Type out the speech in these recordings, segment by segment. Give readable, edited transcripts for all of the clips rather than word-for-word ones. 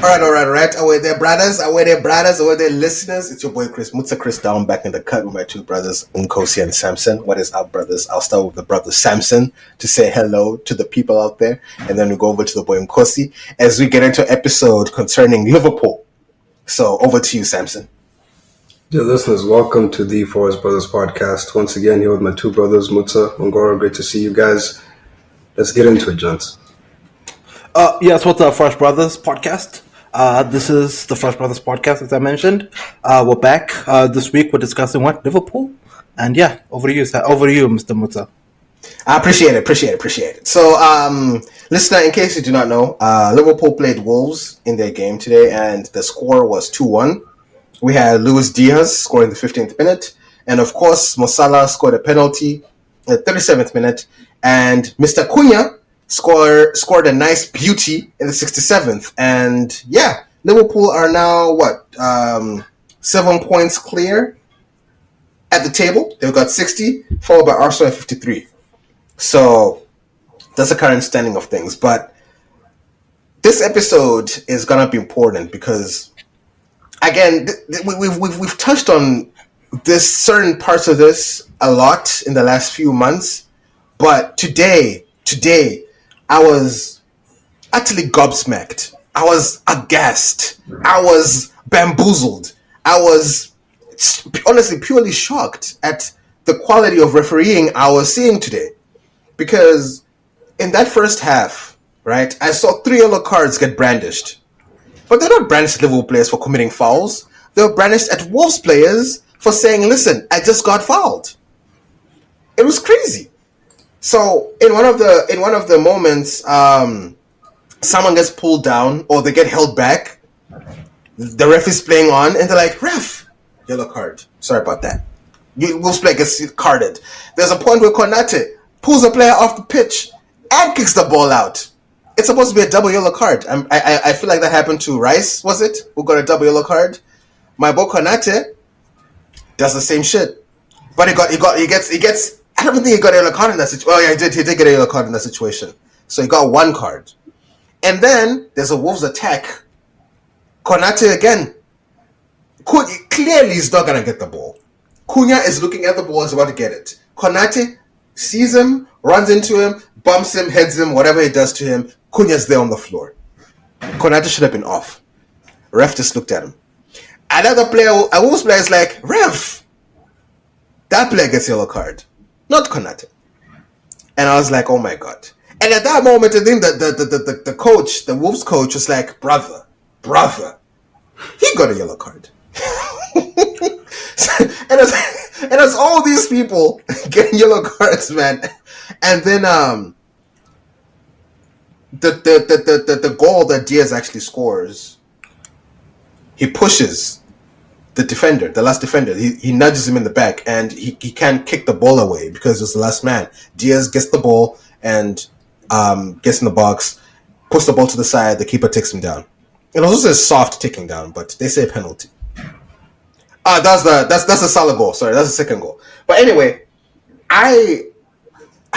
All right. Away there, brothers. Away there, listeners. It's your boy Chris Mutsa Chris down back in the cut with my two brothers, Nkosi and Samson. What is up, brothers? I'll start with the brother Samson to say hello to the people out there, and then we go over to the boy Nkosi as we get into an episode concerning Liverpool. So over to you, Samson. Dear listeners, welcome to the Forest Brothers podcast. Once again, here with my two brothers, Mutsa, Ngoro. Great to see you guys. Let's get into it, gents. Yes, what's up, Fresh Brothers podcast? This is the Fresh Brothers podcast, as I mentioned. We're back. This week we're discussing what? Liverpool? And yeah, over to you, Mr. Mutsa. I appreciate it. So, listener, in case you do not know, Liverpool played Wolves in their game today, and the score was 2-1. We had Luis Diaz scoring the 15th minute, and of course, Mo Salah scored a penalty at the 37th minute, and Mr. Cunha scored a nice beauty in the 67th. And yeah, Liverpool are now 7 points clear at the table. They've got 60, followed by Arsenal at 53. So that's the current standing of things. But this episode is gonna be important because, again, we've touched on this certain parts of this a lot in the last few months. But today, I was utterly gobsmacked. I was aghast. I was bamboozled. I was honestly purely shocked at the quality of refereeing I was seeing today. Because in that first half, right, I saw 3 yellow cards get brandished. But they're not brandished at Liverpool players for committing fouls. They were brandished at Wolves players for saying, listen, I just got fouled. It was crazy. So in one of the moments, someone gets pulled down or they get held back. The ref is playing on, and they're like, "Ref, yellow card. Sorry about that." Wolves player gets carded. There's a point where Konate pulls a player off the pitch and kicks the ball out. It's supposed to be a double yellow card. I feel like that happened to Rice. Was it? Who got a double yellow card? My boy Konate does the same shit, but he gets. I don't think he got a yellow card in that situation. Oh, yeah, he did. He did get a yellow card in that situation. So he got 1 card. And then there's a Wolves attack. Konate again. Clearly he's not going to get the ball. Cunha is looking at the ball, is about to get it. Konate sees him, runs into him, bumps him, heads him, whatever he does to him. Cunha's there on the floor. Konate should have been off. Ref just looked at him. Another player, a Wolves player is like, "Ref, that player gets a yellow card. Not Konate." And I was like, oh my God. And at that moment, I think the coach, the Wolves coach, was like, brother, he got a yellow card. and it's all these people getting yellow cards, man. And then the goal that Diaz actually scores, he pushes the defender, the last defender. He nudges him in the back, and he can't kick the ball away because it's the last man. Diaz gets the ball and gets in the box, puts the ball to the side. The keeper takes him down. It was also a soft taking down, but they say penalty. That's the Salah goal. Sorry, that's the second goal. But anyway, I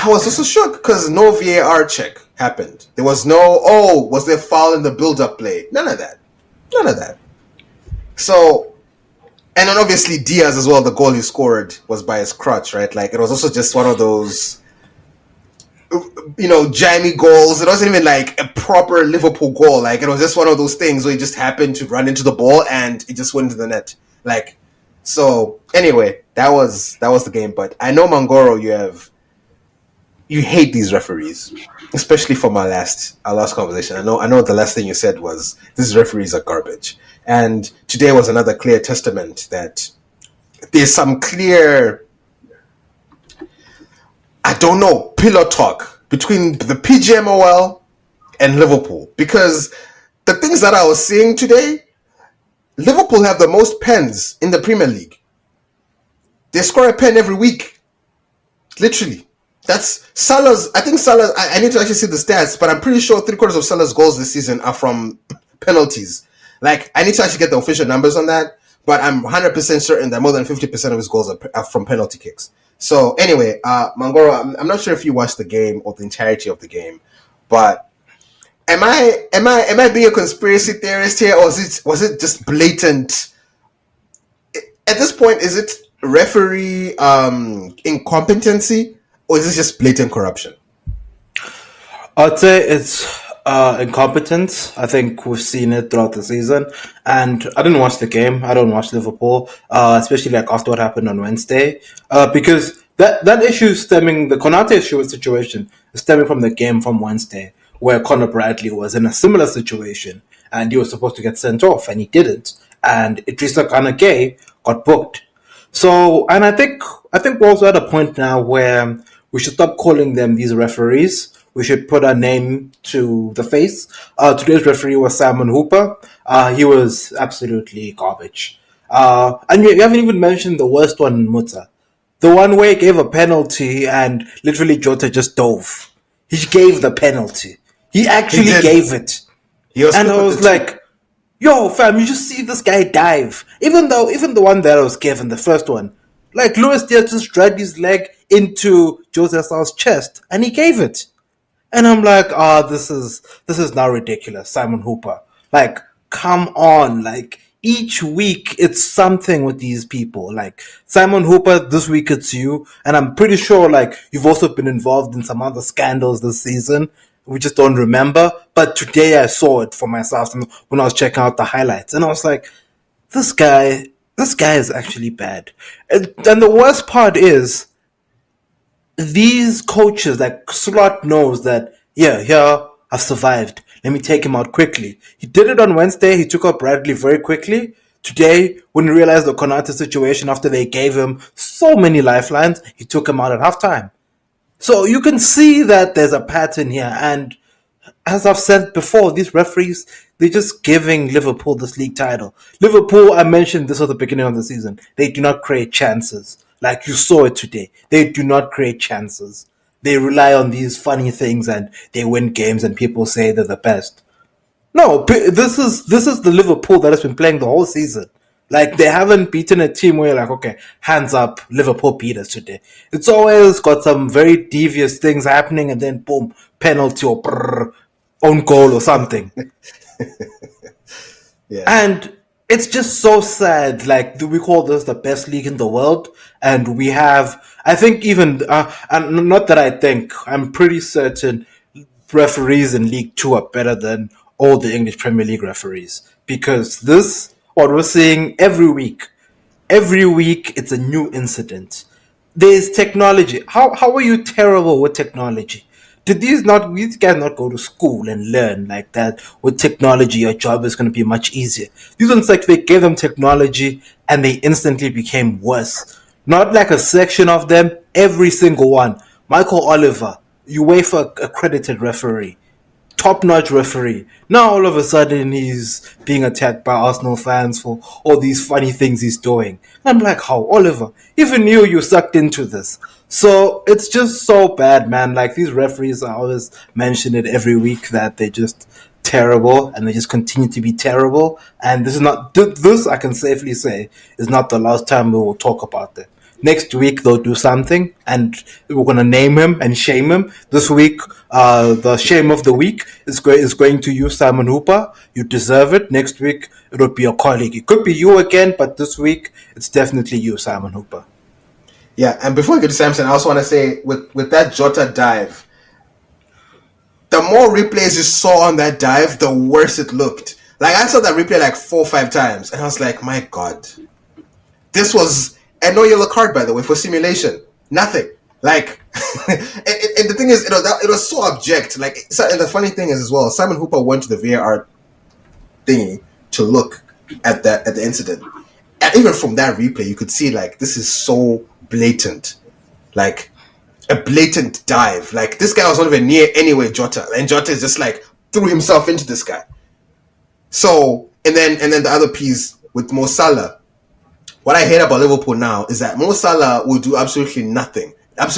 was also shocked because no VAR check happened. There was no, was there foul in the build-up play? None of that. So. And then obviously Diaz as well, the goal he scored was by his crutch, right? Like, it was also just one of those, jammy goals. It wasn't even like a proper Liverpool goal. Like, it was just one of those things where he just happened to run into the ball and it just went into the net. Like, so anyway, that was the game. But I know, Mangoro, you hate these referees, especially from our last conversation. I know the last thing you said was these referees are garbage. And today was another clear testament that there's some clear, pillow talk between the PGMOL and Liverpool. Because the things that I was seeing today, Liverpool have the most pens in the Premier League. They score a pen every week. Literally. That's Salah's. I think Salah, I need to actually see the stats, but I'm pretty sure 3/4 of Salah's goals this season are from penalties. Like, I need to actually get the official numbers on that, but I'm 100% certain that more than 50% of his goals are from penalty kicks. So anyway, Mangoro, I'm not sure if you watched the game or the entirety of the game, but Am I being a conspiracy theorist here, or was it just blatant? At this point, is it referee incompetency, or is this just blatant corruption? I'd say it's incompetence. I think we've seen it throughout the season. And I didn't watch the game. I don't watch Liverpool, especially like after what happened on Wednesday. Because that issue stemming, the Konate issue situation is stemming from the game from Wednesday, where Conor Bradley was in a similar situation and he was supposed to get sent off and he didn't. And Idrissa Gana Gueye got booked. So, and I think we're also at a point now where we should stop calling them these referees. We should put a name to the face. Today's referee was Simon Hooper. He was absolutely garbage. And you haven't even mentioned the worst one, Muta. The one where he gave a penalty and literally Jota just dove. He gave the penalty. He He actually did. gave it. He was And quick I with was the two. like, yo, fam, you just see this guy dive. Even the one that I was given, the first one, like Luis Diaz just dragged his leg into Jose Sal's chest and he gave it. And I'm like, this is now ridiculous, Simon Hooper. Like, come on. Like, each week it's something with these people. Like, Simon Hooper, this week it's you. And I'm pretty sure, like, you've also been involved in some other scandals this season. We just don't remember. But today I saw it for myself when I was checking out the highlights. And I was like, this guy, this guy is actually bad. And the worst part is, these coaches, like Slot knows that, yeah, I've survived. Let me take him out quickly. He did it on Wednesday. He took out Bradley very quickly. Today, when he realized the Konate situation after they gave him so many lifelines, he took him out at halftime. So you can see that there's a pattern here. And as I've said before, these referees, they're just giving Liverpool this league title. Liverpool, I mentioned this at the beginning of the season, they do not create chances. Like you saw it today. They do not create chances. They rely on these funny things and they win games and people say they're the best. No, this is the Liverpool that has been playing the whole season. Like they haven't beaten a team where you're like, okay, hands up, Liverpool beat us today. It's always got some very devious things happening, and then boom, penalty or own goal or something. Yeah. And it's just so sad. Like we call this the best league in the world, and we have, I think, even and not that I think, I'm pretty certain referees in League Two are better than all the English Premier League referees, because this what we're seeing every week it's a new incident. There's technology. How are you terrible with technology? Did these guys not go to school and learn like that? With technology, your job is going to be much easier. These ones, like, they gave them technology and they instantly became worse. Not like a section of them, every single one. Michael Oliver, UEFA accredited referee, top-notch referee. Now all of a sudden he's being attacked by Arsenal fans for all these funny things he's doing. I'm like, how, Oliver? Even you sucked into this. So it's just so bad, man. Like these referees, I always mention it every week that they're just terrible and they just continue to be terrible. And this is not this I can safely say is not the last time we will talk about them. Next week they'll do something, and we're gonna name him and shame him. This week, the shame of the week is going to you, Simon Hooper. You deserve it. Next week it'll be a colleague. It could be you again, but this week it's definitely you, Simon Hooper. Yeah, and before we get to Samson, I also want to say with that Jota dive, the more replays you saw on that dive, the worse it looked. Like I saw that replay like 4 or 5 times, and I was like, my God, this was and no yellow card, by the way, for simulation. Nothing. Like, and the thing is, it was so abject. Like, and the funny thing is as well, Simon Hooper went to the VAR thingy to look at the incident, and even from that replay, you could see like this is so blatant, like a blatant dive. Like this guy was not even near anyway Jota, and Jota is just like threw himself into this guy. So and then the other piece with Mo Salah. What I hate about Liverpool now is that Mo Salah will do absolutely nothing, and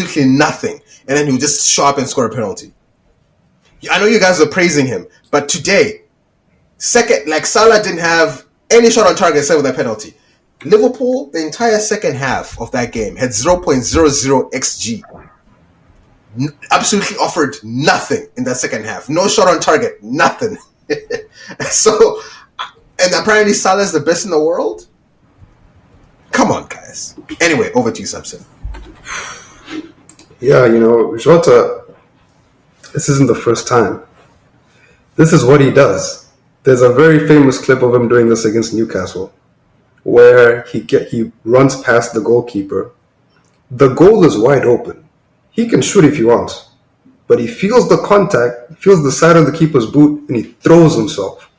then he'll just show up and score a penalty. I know you guys are praising him, but today, Salah didn't have any shot on target except with that penalty. Liverpool, the entire second half of that game, had 0.00 xg. absolutely offered nothing in that second half. No shot on target, nothing. So, and apparently Salah is the best in the world. Come on, guys. Anyway, over to you, Samson. Yeah, Jota, this isn't the first time. This is what he does. There's a very famous clip of him doing this against Newcastle, where he runs past the goalkeeper. The goal is wide open. He can shoot if he wants, but he feels the contact, feels the side of the keeper's boot, and he throws himself.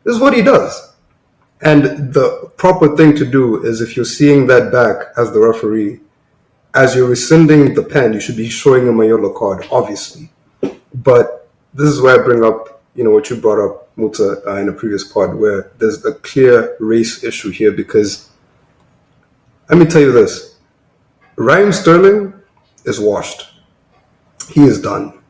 This is what he does. And the proper thing to do is, if you're seeing that back as the referee, as you're rescinding the pen, you should be showing him a yellow card, obviously. But this is where I bring up, what you brought up, Muta, in a previous pod, where there's a clear race issue here. Because let me tell you this: Raheem Sterling is washed. He is done.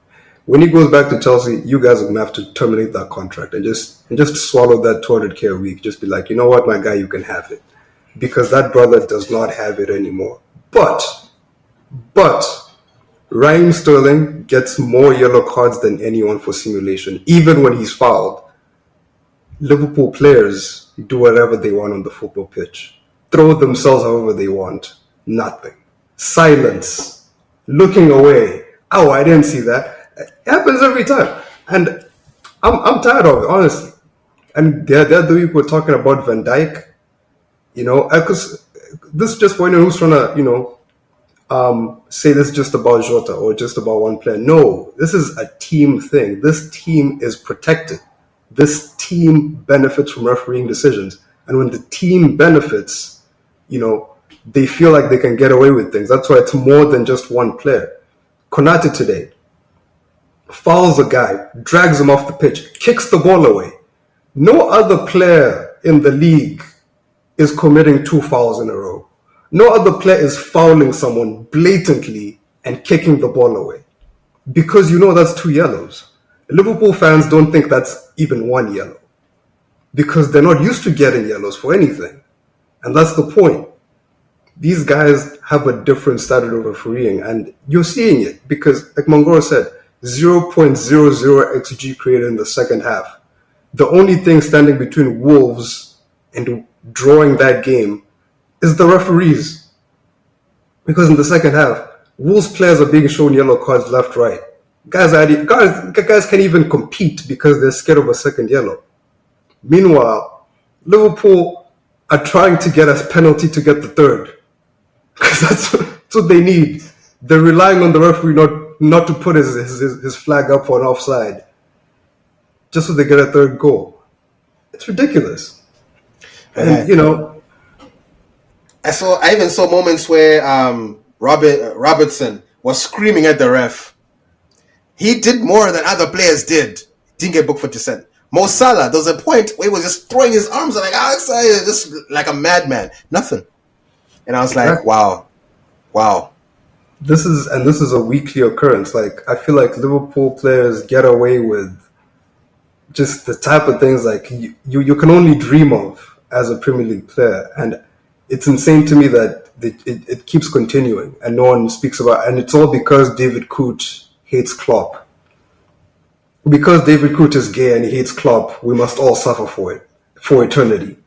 When he goes back to Chelsea, you guys are gonna have to terminate that contract and just swallow that 200K a week. Just be like, you know what, my guy, you can have it, because that brother does not have it anymore. But Raheem Sterling gets more yellow cards than anyone for simulation, even when he's fouled. Liverpool players do whatever they want on the football pitch, throw themselves however they want. Nothing. Silence. Looking away. Oh, I didn't see that. It happens every time. And I'm tired of it, honestly. And the other week we're talking about Van Dijk, because this is just for anyone who's trying to, say this is just about Jota or just about one player. No, this is a team thing. This team is protected. This team benefits from refereeing decisions. And when the team benefits, they feel like they can get away with things. That's why it's more than just one player. Konate today fouls a guy, drags him off the pitch, kicks the ball away. No other player in the league is committing 2 fouls in a row. No other player is fouling someone blatantly and kicking the ball away, because that's 2 yellows. Liverpool fans don't think that's even 1 yellow, because they're not used to getting yellows for anything. And that's the point. These guys have a different standard of refereeing, and you're seeing it because, like Mangoro said, 0.00 XG created in the second half. The only thing standing between Wolves and drawing that game is the referees. Because in the second half, Wolves players are being shown yellow cards left, right. Guys can't even compete because they're scared of a second yellow. Meanwhile, Liverpool are trying to get a penalty to get the third, because that's what they need. They're relying on the referee not to put his flag up for an offside, just so they get a third goal. It's ridiculous. And I even saw moments where Robertson was screaming at the ref. He did more than other players did. Didn't get booked for dissent. Mo Salah, there was a point where he was just throwing his arms like outside, just like a madman. Nothing. And I was like, wow. This is a weekly occurrence. Like, I feel like Liverpool players get away with just the type of things like you can only dream of as a Premier League player. And it's insane to me that it keeps continuing and no one speaks about it. And it's all because David Coote hates Klopp. Because David Coote is gay and he hates Klopp, we must all suffer for it for eternity.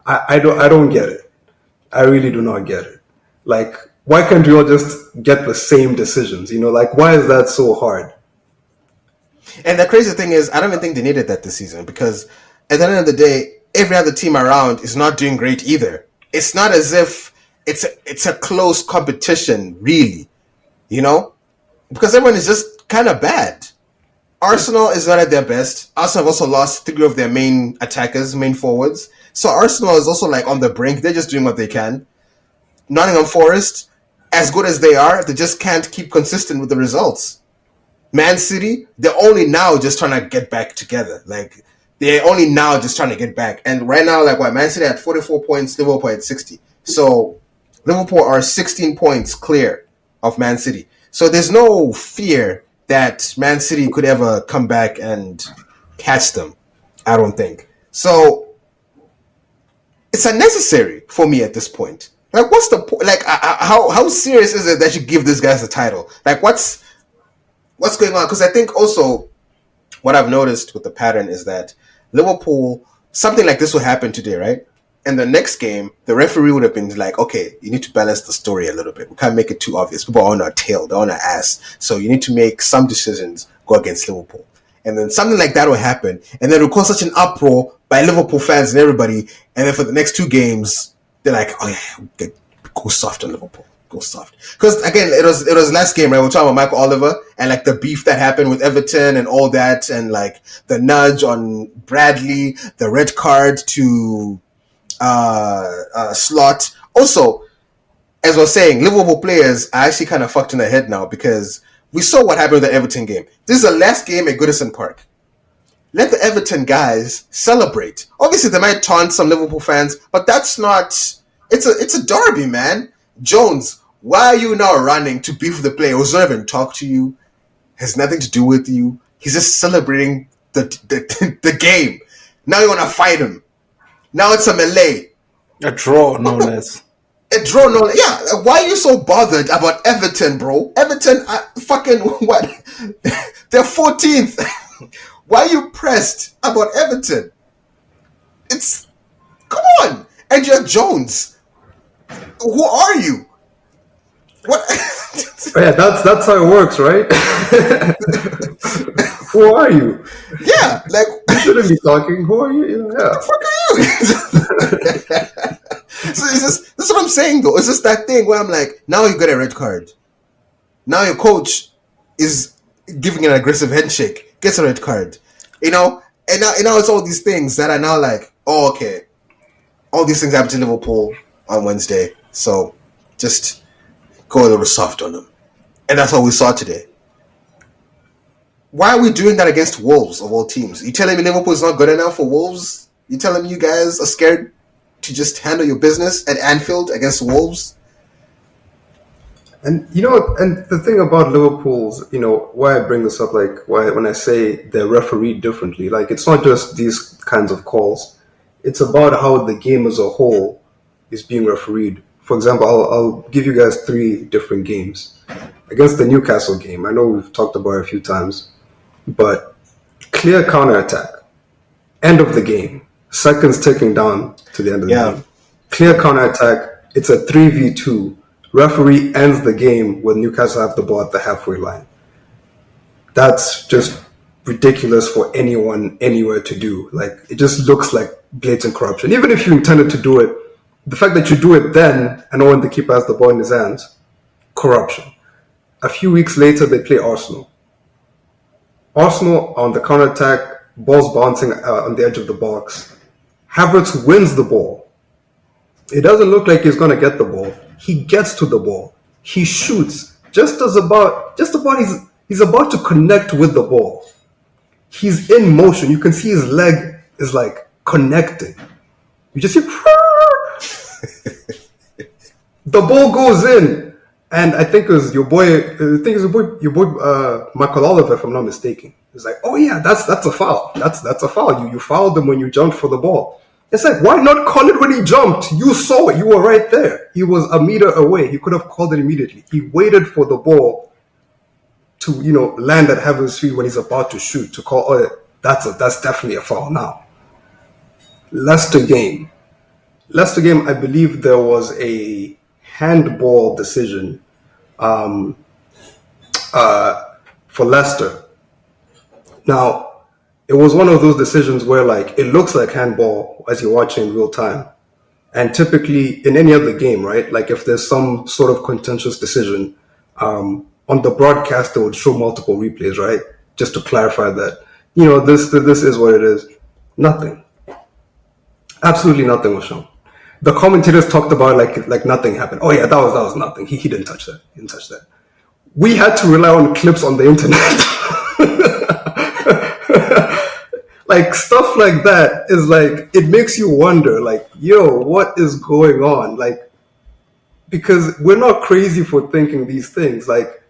I don't get it. I really do not get it. Like, why can't we all just get the same decisions? Like, why is that so hard? And the crazy thing is, I don't even think they needed that this season, because at the end of the day, every other team around is not doing great either. It's not as if it's a close competition, really, because everyone is just kind of bad. Arsenal is not at their best. Arsenal have also lost 3 of their main attackers, main forwards. So Arsenal is also like on the brink. They're just doing what they can. Nottingham Forest, as good as they are, they just can't keep consistent with the results. Man City, they're only now just trying to get back together. Like, they're only now just trying to get back. And right now, Man City had 44 points, Liverpool had 60. So Liverpool are 16 points clear of Man City. So there's no fear that Man City could ever come back and catch them, I don't think. So it's unnecessary for me at this point. Like, what's the point? Like, how serious is it that you give these guys the title? Like, what's what's going on? Because I think also what I've noticed with the pattern is that Liverpool, something like this will happen today, right? And the next game, the referee would have been like, okay, you need to balance the story a little bit. We can't make it too obvious. People are on our tail, they're on our ass. So you need to make some decisions go against Liverpool. And then something like that will happen. And then it'll cause such an uproar by Liverpool fans and everybody. And then for the next two games, they're like, oh yeah, go soft on Liverpool. Go soft. Because again, it was last game, right? We're talking about Michael Oliver and like the beef that happened with Everton and all that, and like the nudge on Bradley, the red card to Slot. Also, as I was saying, Liverpool players are actually kind of fucked in the head now because we saw what happened with the Everton game. This is the last game at Goodison Park. Let the Everton guys celebrate. Obviously, they might taunt some Liverpool fans, but that's not. It's a derby, man. Jones, why are you now running to beef with the player who's not even talk to you? Has nothing to do with you. He's just celebrating the game. Now you want to fight him. Now it's a melee. A draw, no less. A draw, no. Yeah, why are you so bothered about Everton, bro? Everton, fucking what? They're 14th. Why are you pressed about Everton? It's come on, and you're Jones. Who are you? What? Oh, yeah, that's how it works, right? Who are you? Yeah, like You shouldn't be talking. Who are you? Yeah. What the fuck are you? So this is what I'm saying though. It's just that thing where I'm like, now you got a red card. Now your coach is giving an aggressive handshake, gets a red card. You know? And now it's all these things that are now like, oh, okay. All these things happen to Liverpool on Wednesday. So just go a little soft on them. And that's what we saw today. Why are we doing that against Wolves of all teams? You telling me Liverpool is not good enough for Wolves? You telling me you guys are scared to just handle your business at Anfield against Wolves? And and the thing about Liverpool's, why I bring this up, like why when I say they're refereed differently, like it's not just these kinds of calls. It's about how the game as a whole is being refereed. For example, I'll give you guys 3 different games. Against the Newcastle game, I know we've talked about it a few times, but clear counterattack, end of the game, seconds ticking down to the end of the game. Clear counterattack, it's a 3v2. Referee ends the game when Newcastle have the ball at the halfway line. That's just ridiculous for anyone anywhere to do. Like, it just looks like blatant corruption. Even if you intended to do it, the fact that you do it then and when the keeper has the ball in his hands, corruption. A few weeks later, they play Arsenal. Arsenal on the counter-attack, ball's bouncing on the edge of the box. Havertz wins the ball. It doesn't look like he's going to get the ball. He gets to the ball. He shoots. Just about he's about to connect with the ball. He's in motion. You can see his leg is like connecting. You just see the ball goes in. And I think it was your boy Michael Oliver, if I'm not mistaken. He's like, oh yeah, that's a foul. That's a foul. You fouled him when you jumped for the ball. It's like, why not call it when he jumped? You saw it. You were right there. He was a meter away. He could have called it immediately. He waited for the ball to, land at Havertz's feet when he's about to shoot to call, oh, that's definitely a foul now. Leicester game, I believe there was a handball decision for Leicester. Now, it was one of those decisions where, like, it looks like handball as you're watching in real time. And typically, in any other game, right, like if there's some sort of contentious decision, on the broadcast, they would show multiple replays, right, just to clarify that, this is what it is. Nothing. Absolutely nothing was shown. The commentators talked about like nothing happened. Oh yeah, that was nothing. He didn't touch that. He didn't touch that. We had to rely on clips on the internet. Like stuff like that is like, it makes you wonder, like, yo, what is going on? Like, because we're not crazy for thinking these things. Like,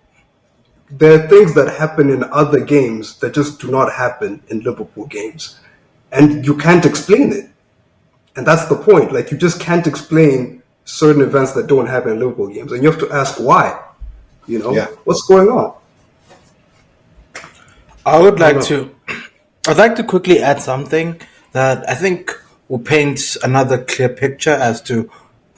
there are things that happen in other games that just do not happen in Liverpool games. And you can't explain it. And that's the point. Like, you just can't explain certain events that don't happen in Liverpool games. And you have to ask why. What's going on? I would I don't like know. to. I'd like to quickly add something that I think will paint another clear picture as to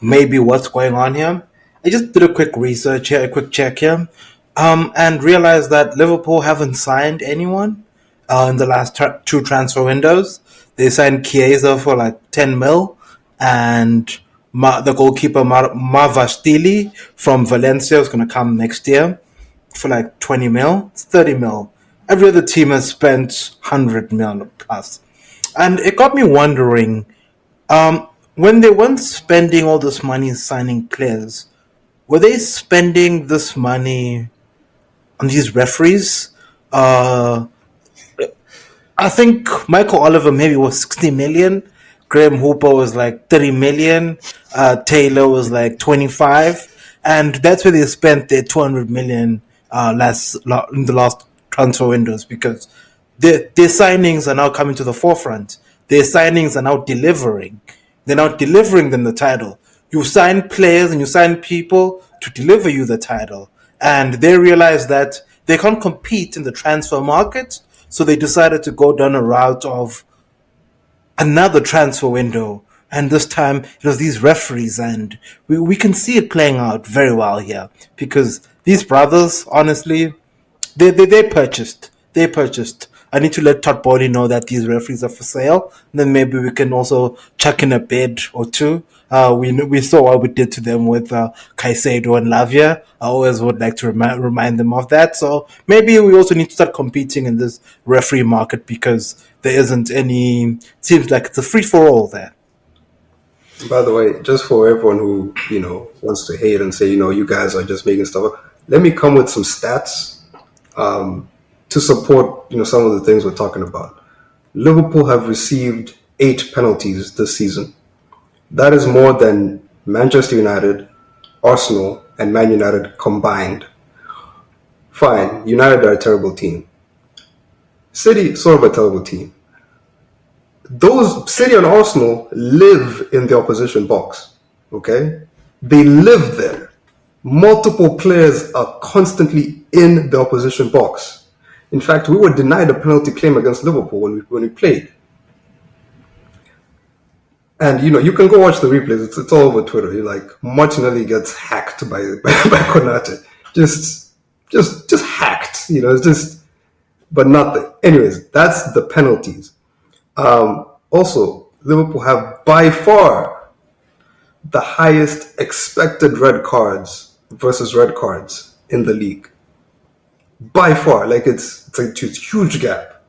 maybe what's going on here. I just did a quick research here, a quick check here, and realized that Liverpool haven't signed anyone in the last two transfer windows. They signed Chiesa for like 10 mil and the goalkeeper Mavastili from Valencia is going to come next year for like 20 mil. It's 30 mil. Every other team has spent 100 mil plus. And it got me wondering, when they weren't spending all this money signing players, were they spending this money on these referees? Uh, I think Michael Oliver maybe was 60 million. Graham Hooper was like 30 million. Taylor was like 25. And that's where they spent their 200 million in the last transfer windows because their signings are now coming to the forefront. Their signings are now delivering. They're now delivering them the title. You sign players and you sign people to deliver you the title. And they realize that they can't compete in the transfer market, so they decided to go down a route of another transfer window. And this time it was these referees, and we can see it playing out very well here because these brothers, honestly, they purchased. They purchased. I need to let Todd Bowley know that these referees are for sale. And then maybe we can also chuck in a bid or two. We saw what we did to them with Caicedo and Lavia. I always would like to remind them of that. So maybe we also need to start competing in this referee market because there isn't any. Seems like it's a free for all there. By the way, just for everyone who wants to hate and say you guys are just making stuff up, let me come with some stats to support some of the things we're talking about. Liverpool have received 8 penalties this season. That is more than Manchester United, Arsenal, and Man United combined. Fine, United are a terrible team. City, sort of a terrible team. Those City and Arsenal live in the opposition box. Okay? They live there. Multiple players are constantly in the opposition box. In fact, we were denied a penalty claim against Liverpool when we played. And you can go watch the replays. It's all over Twitter. You're like Martinelli gets hacked by Konate. Just hacked. It's just but nothing. Anyways, that's the penalties. Also, Liverpool have by far the highest expected red cards versus red cards in the league. By far, like it's a huge gap.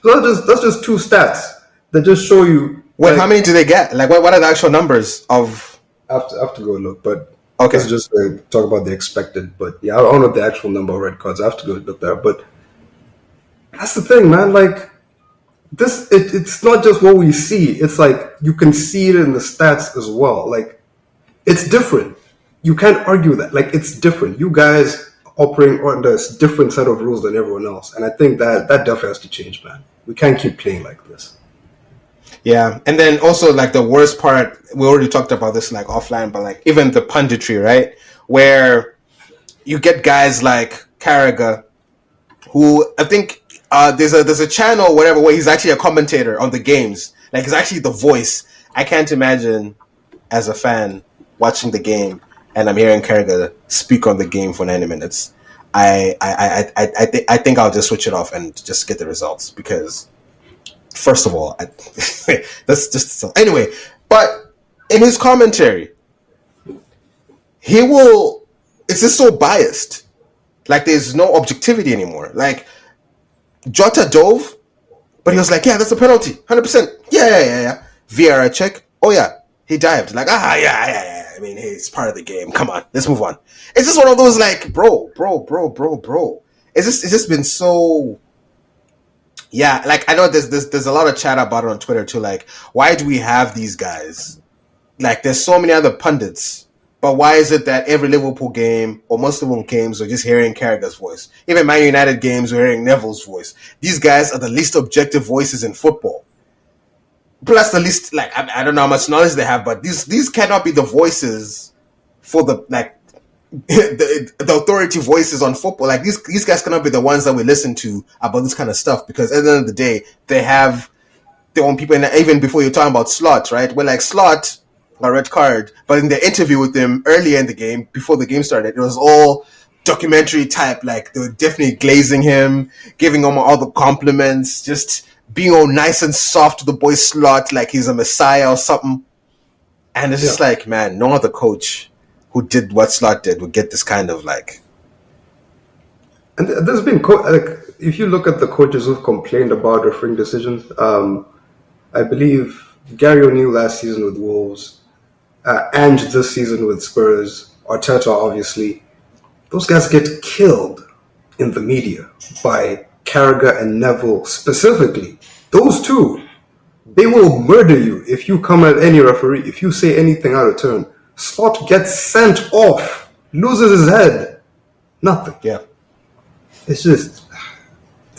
So that's just two stats that just show you. Wait, how many do they get? Like, what are the actual numbers of? I have to go look, but Okay. let's just talk about the expected. But yeah, I don't know the actual number of red cards. I have to go look there. But that's the thing, man. Like this, it's not just what we see. It's like you can see it in the stats as well. Like it's different. You can't argue that. Like it's different. You guys operate under a different set of rules than everyone else, and I think that definitely has to change, man. We can't keep playing like this. Yeah, and then also like the worst part, we already talked about this like offline, but like even the punditry, right? Where you get guys like Carragher, who I think there's a channel or whatever where he's actually a commentator on the games. Like he's actually the voice. I can't imagine as a fan watching the game and I'm hearing Carragher speak on the game for 90 minutes. I think I'll just switch it off and just get the results because first of all, that's just so. Anyway. But in his commentary, he will. It's just so biased. Like there's no objectivity anymore. Like Jota dove, but he was like, "Yeah, that's a penalty, 100%. Yeah. Vieira check. Oh yeah, he dived. Like yeah. I mean, hey, it's part of the game. Come on, let's move on." It's just one of those like, bro. It's just been so. Yeah, like I know there's a lot of chat about it on Twitter too. Like, why do we have these guys? Like, there's so many other pundits, but why is it that every Liverpool game or most Liverpool games are just hearing Carragher's voice? Even Man United games, we're hearing Neville's voice. These guys are the least objective voices in football. Plus, the least like I don't know how much knowledge they have, but these cannot be the voices for the like the authority voices on football. Like these guys cannot be the ones that we listen to about this kind of stuff, because at the end of the day, they have their own people. And even before you're talking about Slot, right? Well, like Slot, a red card, but in the interview with him earlier in the game, before the game started, it was all documentary type. Like they were definitely glazing him, giving him all the compliments, just being all nice and soft to the boy Slot, like he's a messiah or something. And it's just like, man, no other coach who did what Slot did would get this kind of like. And there's been like, if you look at the coaches who've complained about refereeing decisions, I believe Gary O'Neill last season with Wolves, and this season with Spurs, Arteta obviously, those guys get killed in the media by Carragher and Neville specifically. Those two, they will murder you if you come at any referee, if you say anything out of turn. Slot gets sent off, loses his head. Nothing. Yeah. It's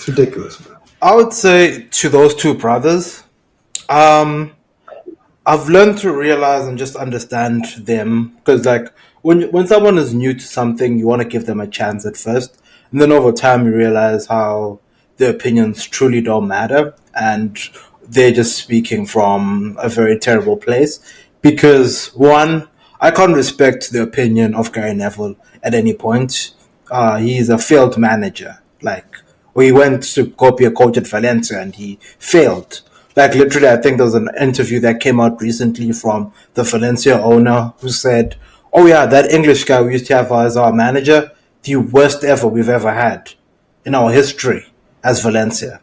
ridiculous, man. I would say to those two brothers, I've learned to realize and just understand them, because like when someone is new to something, you want to give them a chance at first, and then over time you realize how their opinions truly don't matter, and they're just speaking from a very terrible place. Because one, I can't respect the opinion of Gary Neville at any point. He's a failed manager. Like, he went to go be a coach at Valencia and he failed. Like, literally, I think there was an interview that came out recently from the Valencia owner who said, "Oh yeah, that English guy we used to have as our manager, the worst ever we've ever had in our history as Valencia."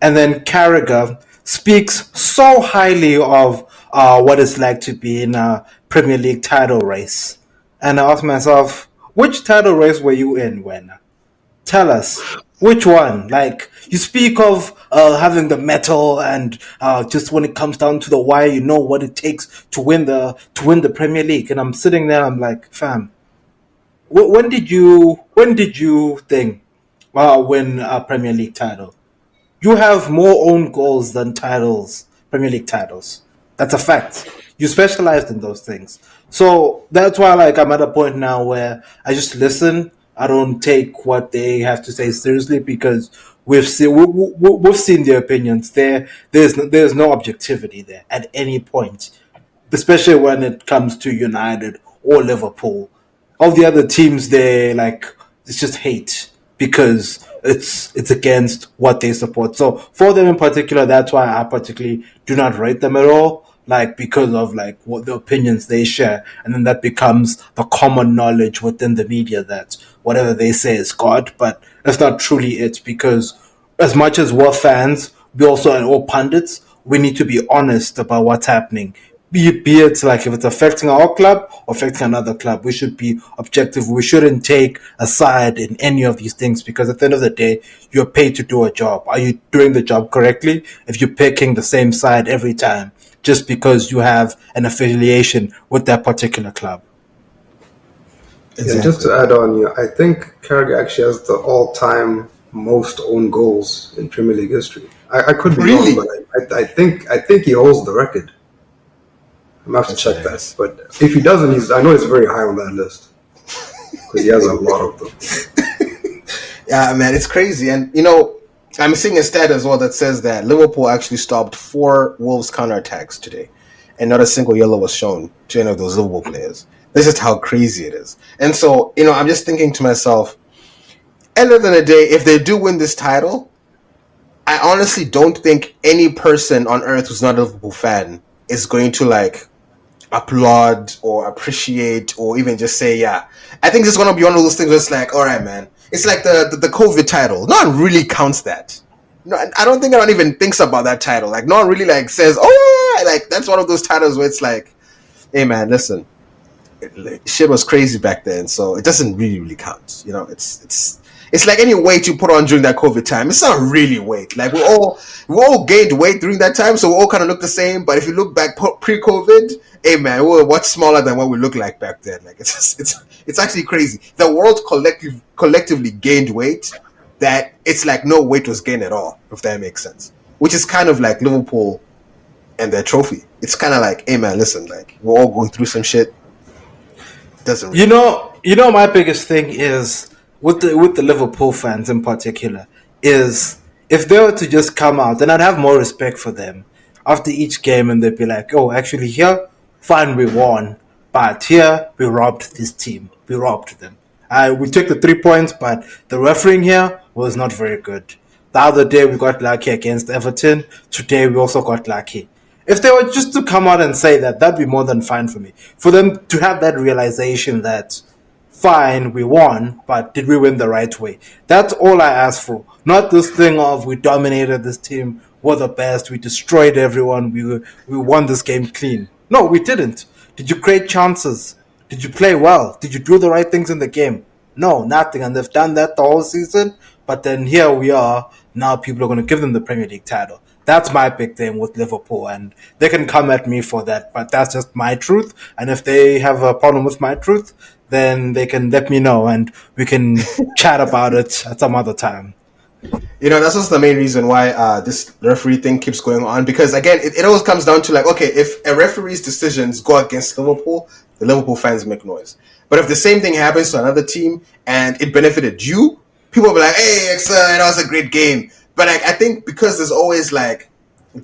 And then Carragher speaks so highly of what it's like to be in a Premier League title race. And I asked myself, which title race were you in when? Tell us. Which one? Like, you speak of having the metal and just when it comes down to the wire, you know what it takes to win the Premier League. And I'm sitting there, I'm like, fam, when did you think win a Premier League title? You have more own goals than titles, Premier League titles. That's a fact. You specialized in those things. So that's why, like, I'm at a point now where I just listen. I don't take what they have to say seriously, because we've seen their opinions. There's no objectivity there at any point, especially when it comes to United or Liverpool. All the other teams, they like, it's just hate because it's against what they support. So for them in particular, that's why I particularly do not rate them at all. Like, because of like what the opinions they share, and then that becomes the common knowledge within the media that whatever they say is God, but that's not truly it. Because as much as we're fans, we also are all pundits. We need to be honest about what's happening. Be it like if it's affecting our club or affecting another club, we should be objective. We shouldn't take a side in any of these things, because at the end of the day, you're paid to do a job. Are you doing the job correctly if you're picking the same side every time just because you have an affiliation with that particular club? Exactly. Yeah, just to add on, I think Carragher actually has the all-time most own goals in Premier League history. I could be wrong, but I think he holds the record. I'm gonna have to check that. But if he doesn't, I know he's very high on that list because he has a lot of them. Yeah, man, it's crazy. And I'm seeing a stat as well that says that Liverpool actually stopped 4 Wolves counterattacks today, and not a single yellow was shown to any of those Liverpool players. This is how crazy it is. And so, I'm just thinking to myself, end of the day, if they do win this title, I honestly don't think any person on earth who's not a Liverpool fan is going to like applaud or appreciate or even just say, yeah. I think it's going to be one of those things where it's like, all right, man. It's like the COVID title. No one really counts that. No, I don't think anyone even thinks about that title. Like, no one really like says, oh, like that's one of those titles where it's like, hey, man, listen, shit was crazy back then, so it doesn't really count. It's like any weight you put on during that COVID time. It's not really weight. Like we all gained weight during that time, so we all kind of look the same. But if you look back pre-COVID, hey man, we were much smaller than what we looked like back then. Like it's actually crazy. The world collectively gained weight that it's like no weight was gained at all, if that makes sense. Which is kind of like Liverpool and their trophy. It's kind of like, hey man, listen, like we're all going through some shit. Doesn't really My biggest thing is with the Liverpool fans in particular is if they were to just come out, then I'd have more respect for them after each game, and they'd be like, "Oh, actually, here, fine, we won, but here we robbed this team. We robbed them. We took the 3 points, but the refereeing here was not very good. The other day we got lucky against Everton. Today we also got lucky." If they were just to come out and say that, that'd be more than fine for me. For them to have that realization that, fine, we won, but did we win the right way? That's all I ask for. Not this thing of we dominated this team, we're the best, we destroyed everyone, we won this game clean. No, we didn't. Did you create chances? Did you play well? Did you do the right things in the game? No, nothing. And they've done that the whole season. But then here we are. Now people are going to give them the Premier League title. That's my big thing with Liverpool. And they can come at me for that. But that's just my truth. And if they have a problem with my truth, then they can let me know. And we can chat about it at some other time. That's also the main reason why this referee thing keeps going on. Because, again, it always comes down to, like, okay, if a referee's decisions go against Liverpool, the Liverpool fans make noise. But if the same thing happens to another team and it benefited you, people will be like, hey, that was a great game. But I think because there's always, like,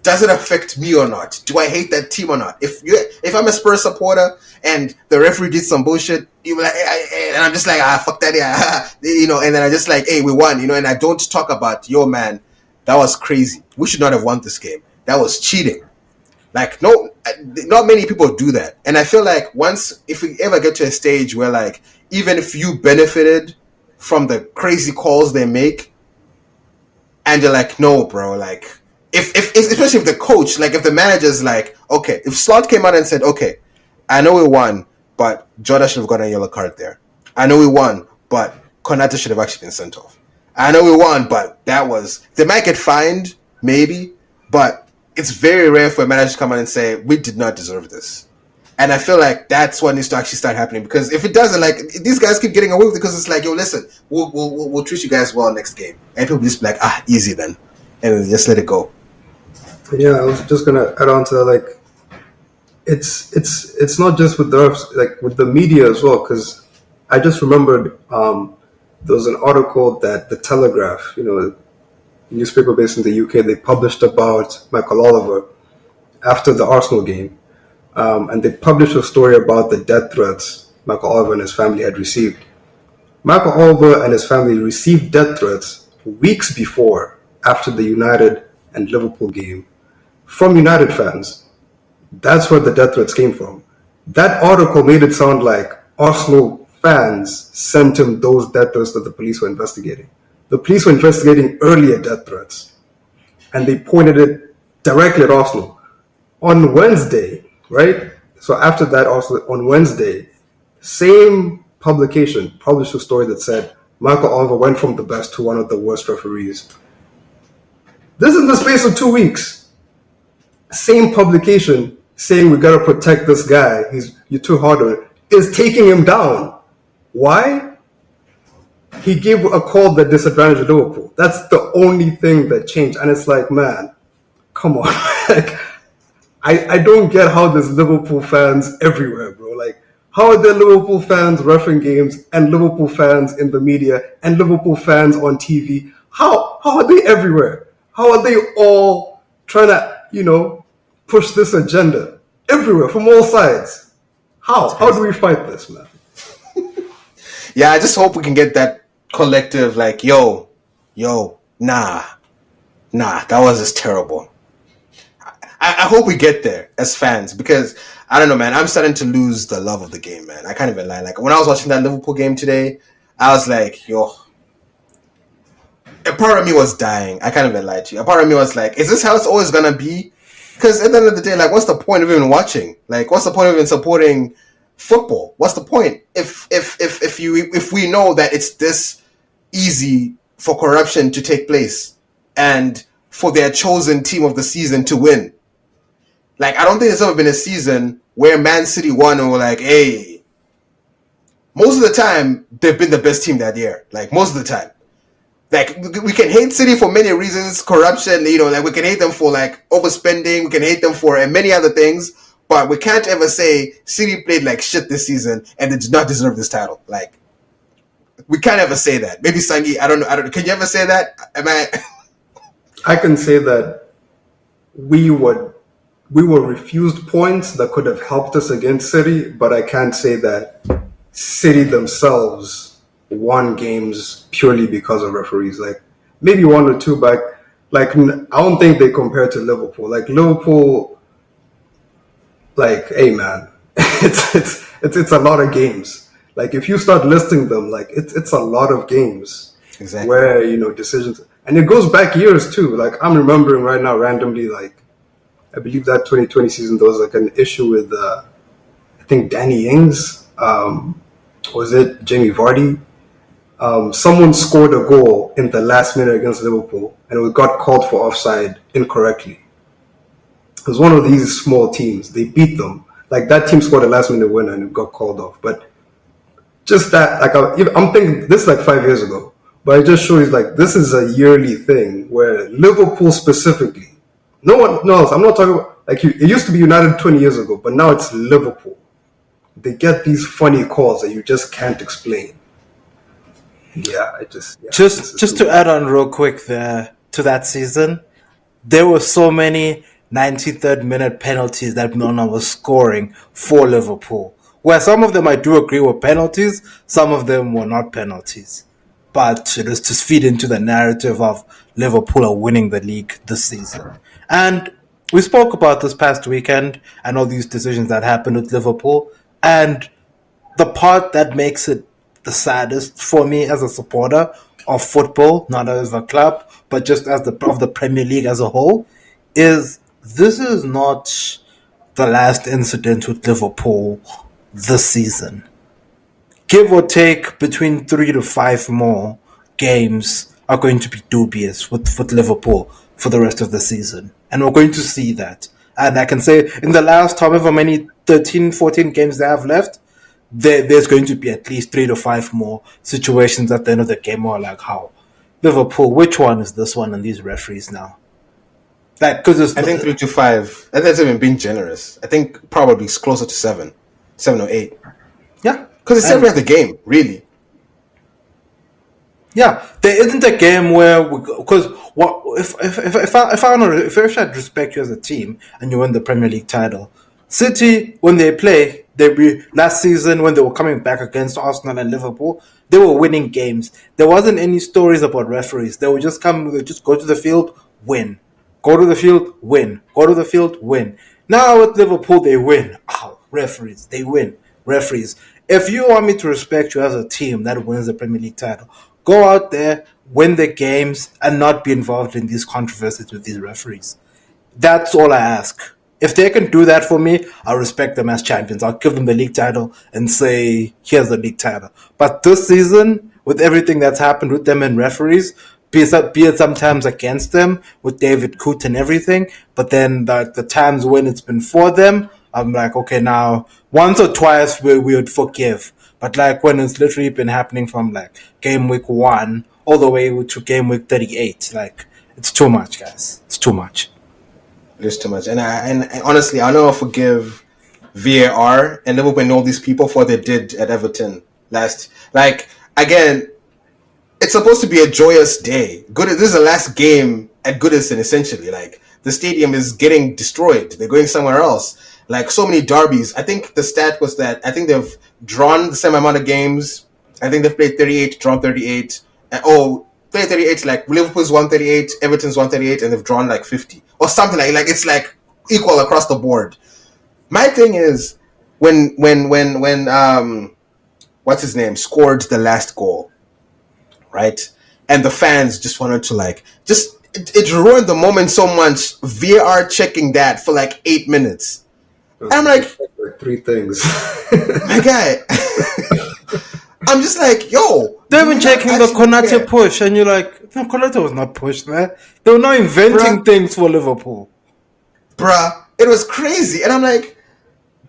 does it affect me or not? Do I hate that team or not? If I'm a Spurs supporter and the referee did some bullshit, you be like, and I'm just like, fuck that, yeah, and then I just like, hey, we won, and I don't talk about, yo, man, that was crazy. We should not have won this game. That was cheating. Like, no, not many people do that. And I feel like if we ever get to a stage where, like, even if you benefited from the crazy calls they make, and you're like, no, bro, like, if especially if the coach, like, if the manager's like, okay, if Slot came out and said, okay, I know we won, but Jota should have gotten a yellow card there. I know we won, but Konate should have actually been sent off. I know we won, but they might get fined, maybe, but it's very rare for a manager to come out and say, we did not deserve this. And I feel like that's what needs to actually start happening, because if it doesn't, like, these guys keep getting away with it because it's like, yo, listen, we'll treat you guys well next game. And people just be like, easy then. And just let it go. Yeah, I was just gonna add on to that. Like, it's not just with the refs, like with the media as well. Because I just remembered there was an article that the Telegraph, newspaper based in the UK, they published about Michael Oliver after the Arsenal game, and they published a story about the death threats Michael Oliver and his family had received. Michael Oliver and his family received death threats weeks before, after the United and Liverpool game, from United fans. That's where the death threats came from. That article made it sound like Arsenal fans sent him those death threats that the police were investigating. The police were investigating earlier death threats, and they pointed it directly at Arsenal. On Wednesday, right? So after that, also on Wednesday, same publication published a story that said Michael Oliver went from the best to one of the worst referees. This is in the space of 2 weeks. Same publication saying we gotta protect this guy. You're too hard on it. Is taking him down. Why? He gave a call that disadvantaged Liverpool. That's the only thing that changed. And it's like, man, come on. Like, I don't get how there's Liverpool fans everywhere, bro. Like, how are there Liverpool fans refereeing games and Liverpool fans in the media and Liverpool fans on TV? How are they everywhere? How are they all trying to, push this agenda everywhere from all sides? How do we fight this, man? Yeah, I just hope we can get that collective, like, yo, nah, that was just terrible. I hope we get there as fans, because I don't know, man, I'm starting to lose the love of the game, man. I can't even lie. Like, when I was watching that Liverpool game today, I was like, yo, a part of me was dying. I can't even lie to you. A part of me was like, is this how it's always gonna be? Because at the end of the day, like, what's the point of even watching? Like, what's the point of even supporting football? What's the point if we know that it's this easy for corruption to take place and for their chosen team of the season to win? Like, I don't think there's ever been a season where Man City won and we're like, hey. Most of the time, they've been the best team that year. Like, most of the time. Like, we can hate City for many reasons, corruption, like, we can hate them for, like, overspending, we can hate them for many other things, But we can't ever say City played like shit this season and they did not deserve this title. Like, we can't ever say that. Maybe Sangi, I don't know. Can you ever say that? Am I? I can say that we were refused points that could have helped us against City, but I can't say that City themselves won games purely because of referees. Like maybe one or two, but like I don't think they compare to Liverpool. Like Liverpool, like hey man, it's a lot of games. Like if you start listing them, like it's a lot of games Exactly. where decisions, and it goes back years too. Like I'm remembering right now randomly, like I believe that 2020 season there was like an issue with I think Danny Ings, was it Jamie Vardy? Someone scored a goal in the last minute against Liverpool, and it got called for offside incorrectly. It was one of these small teams. They beat them. Like that team scored a last minute winner and it got called off. But just that, like I'm thinking this is like 5 years ago, but it just shows like this is a yearly thing where Liverpool specifically, no one knows. I'm not talking about like it used to be United 20 years ago, but now it's Liverpool. They get these funny calls that you just can't explain. Yeah, Just to add on real quick there to that season, there were so many 93rd minute penalties that Milner was scoring for Liverpool. Where some of them I do agree were penalties, some of them were not penalties. But it was to feed into the narrative of Liverpool are winning the league this season. And we spoke about this past weekend and all these decisions that happened with Liverpool. And the part that makes it the saddest for me as a supporter of football, not as a club, but just as of the Premier League as a whole, is this is not the last incident with Liverpool this season. Give or take between 3 to 5 more games are going to be dubious with Liverpool for the rest of the season. And we're going to see that. And I can say in the last however many 13, 14 games they have left, there's going to be at least 3 to 5 more situations at the end of the game where like, how? Liverpool, which one is this one and these referees now? Like, cause I think 3 to 5. I think that's even being generous. I think probably it's closer to 7 or 8. Yeah. Because it's every other game, really. Yeah, there isn't a game where because what if I should respect you as a team and you win the Premier League title, City when they play last season when they were coming back against Arsenal and Liverpool, they were winning games. There wasn't any stories about referees. They would just just go to the field, win, go to the field, win, go to the field, win. Now with Liverpool they win. Oh, referees, they win. Referees. If you want me to respect you as a team that wins the Premier League title, go out there, win the games, and not be involved in these controversies with these referees. That's all I ask. If they can do that for me, I'll respect them as champions. I'll give them the league title and say, here's the league title. But this season, with everything that's happened with them and referees, be it sometimes against them with David Coote and everything, but then the times when it's been for them, I'm like, okay, now once or twice we would forgive. But like when it's literally been happening from like game week 1 all the way to game week 38, like it's too much, guys. It's too much. It is too much. And honestly, I'll never forgive VAR and Liverpool and all these people for what they did at Everton last. Like, again, it's supposed to be a joyous day. This is the last game at Goodison, essentially. Like, the stadium is getting destroyed. They're going somewhere else. Like, so many derbies. I think the stat was that I think they've drawn the same amount of games. I think they've played 38, drawn 38. Played 38, like Liverpool's won 38, Everton's won 38, and they've drawn like 50. Or something like it's like equal across the board. My thing is when what's his name scored the last goal, right? And the fans just wanted to it ruined the moment so much. VAR checking that for like 8 minutes. I'm like 3 things. My guy. I'm just like, yo. They've been checking the Konate push, and you're like, no, Konate was not pushed there. They were not inventing things for Liverpool. Bruh, it was crazy. And I'm like,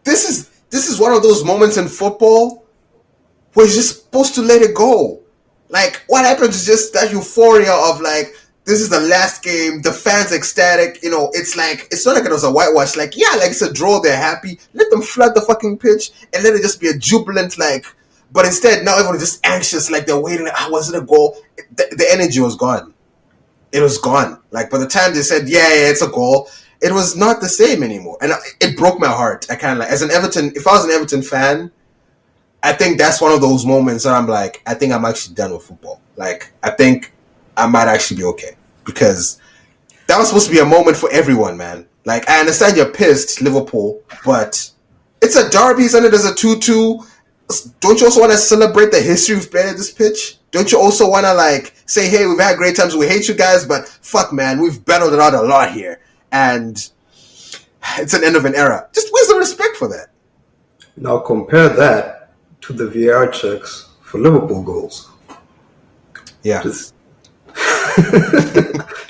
this is one of those moments in football where you're just supposed to let it go. Like, what happens is just that euphoria of like, this is the last game. The fans ecstatic. You know, it's like it's not like it was a whitewash. Like yeah, like it's a draw. They're happy. Let them flood the fucking pitch and let it just be a jubilant like. But instead, now everyone's just anxious. Like they're waiting. Was it a goal? The energy was gone. It was gone. Like by the time they said, yeah, it's a goal, it was not the same anymore, and it broke my heart. I kind of like as an Everton. If I was an Everton fan, I think that's one of those moments where I'm like, I think I'm actually done with football. Like I think I might actually be okay because that was supposed to be a moment for everyone, man. Like I understand you're pissed, Liverpool, but it's a derby, and it is a 2-2. Don't you also want to celebrate the history we've played at this pitch? Don't you also want to like say, hey, we've had great times, we hate you guys, but fuck, man, we've battled it out a lot here, and it's an end of an era. Just where's the respect for that? Now compare that to the VAR checks for Liverpool goals. Yeah. Just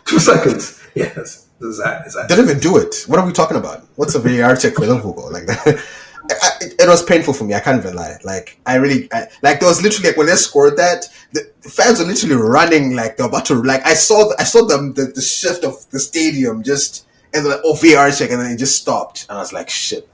2 seconds. Yes. Exactly. Didn't even do it. What are we talking about? What's a VAR check for Liverpool goal? Like that? It was painful for me. I can't even lie. Like like there was literally like when they scored that, the fans were literally running like they're about to like I saw the shift of the stadium just and the VAR check and then it just stopped and I was like shit,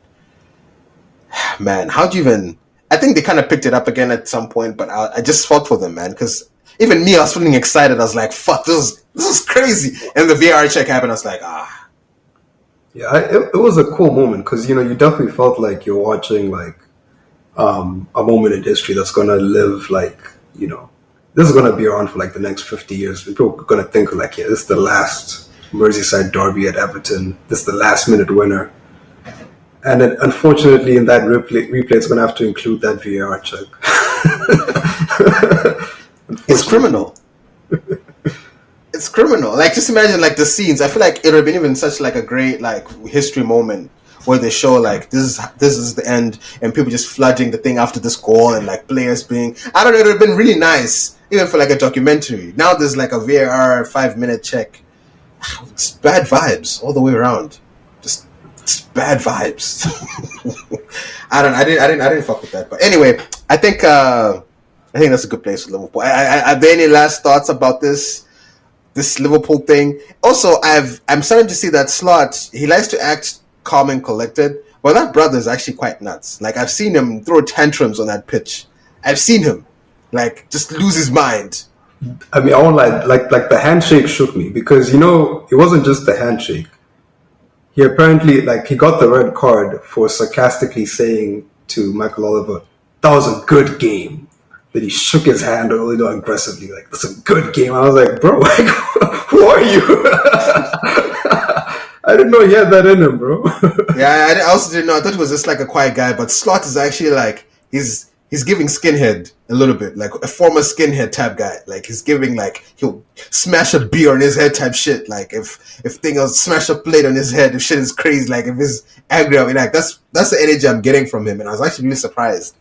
man. How do you even? I think they kind of picked it up again at some point, but I just fought for them, man, because even me, I was feeling excited. I was like, fuck, this is crazy. And the VAR check happened. I was like, Yeah, it was a cool moment because, you definitely felt like you're watching like a moment in history that's going to live like, this is going to be around for like the next 50 years. People are going to think like, yeah, this is the last Merseyside derby at Everton. This is the last minute winner. And then unfortunately in that replay it's going to have to include that VAR check. it's criminal. It's criminal. Like, just imagine, like, the scenes. I feel like it would have been even such, like, a great, like, history moment where they show, like, this is the end, and people just flooding the thing after this goal, and, like, players being... I don't know, it would have been really nice, even for, like, a documentary. Now there's, like, a VAR 5-minute check. It's bad vibes all the way around. Just bad vibes. I didn't fuck with that. But anyway, I think that's a good place for Liverpool. Are there any last thoughts about this Liverpool thing? Also, I'm starting to see that Slot, he likes to act calm and collected, but that brother is actually quite nuts. Like, I've seen him throw tantrums on that pitch. I've seen him, like, just lose his mind. I mean, I won't lie, like the handshake shook me because, it wasn't just the handshake. He apparently, like, he got the red card for sarcastically saying to Michael Oliver, that was a good game. That he shook his hand a little aggressively, like, that's a good game. I was like, bro, like, who are you? I didn't know he had that in him, bro. Yeah, I also didn't know. I thought he was just like a quiet guy, but Slot is actually like, he's giving skinhead a little bit, like a former skinhead type guy. Like, he's giving, like, he'll smash a beer on his head type shit. Like, if thing else, smash a plate on his head, if shit is crazy, like, if he's angry, I mean, like, that's the energy I'm getting from him, and I was actually really surprised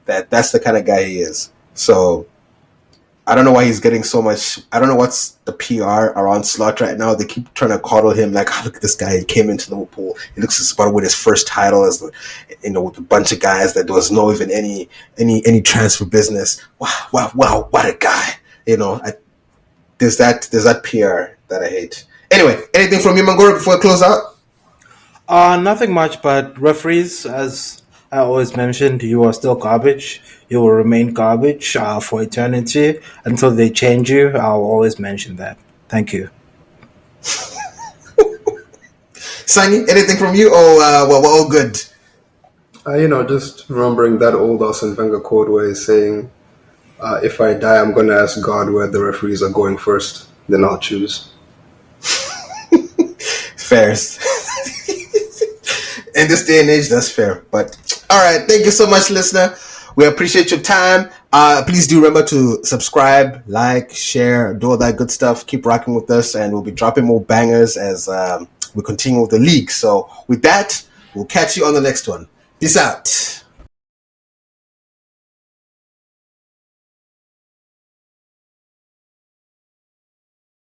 that that's the kind of guy he is. So, I don't know why he's getting so much. I don't know what's the PR around Slot right now. They keep trying to coddle him, like, oh, look at this guy. He came into Liverpool. He looks as about with his first title as with a bunch of guys that there was no even any transfer business. Wow, what a guy. There's that PR that I hate. Anyway, anything from you, Mangoro, before I close out? Nothing much, but referees, as I always mentioned, you are still garbage. You will remain garbage for eternity until they change you. I'll always mention that. Thank you. Sangi, anything from you? Or we're all good? Just remembering that old Arsene Wenger quote where he's saying, if I die, I'm going to ask God where the referees are going first. Then I'll choose. Fairs. In this day and age, that's fair. But all right, thank you so much, listener. We appreciate your time. Please do remember to subscribe, like, share, do all that good stuff. Keep rocking with us, and we'll be dropping more bangers as we continue with the league. So with that, we'll catch you on the next one. Peace out.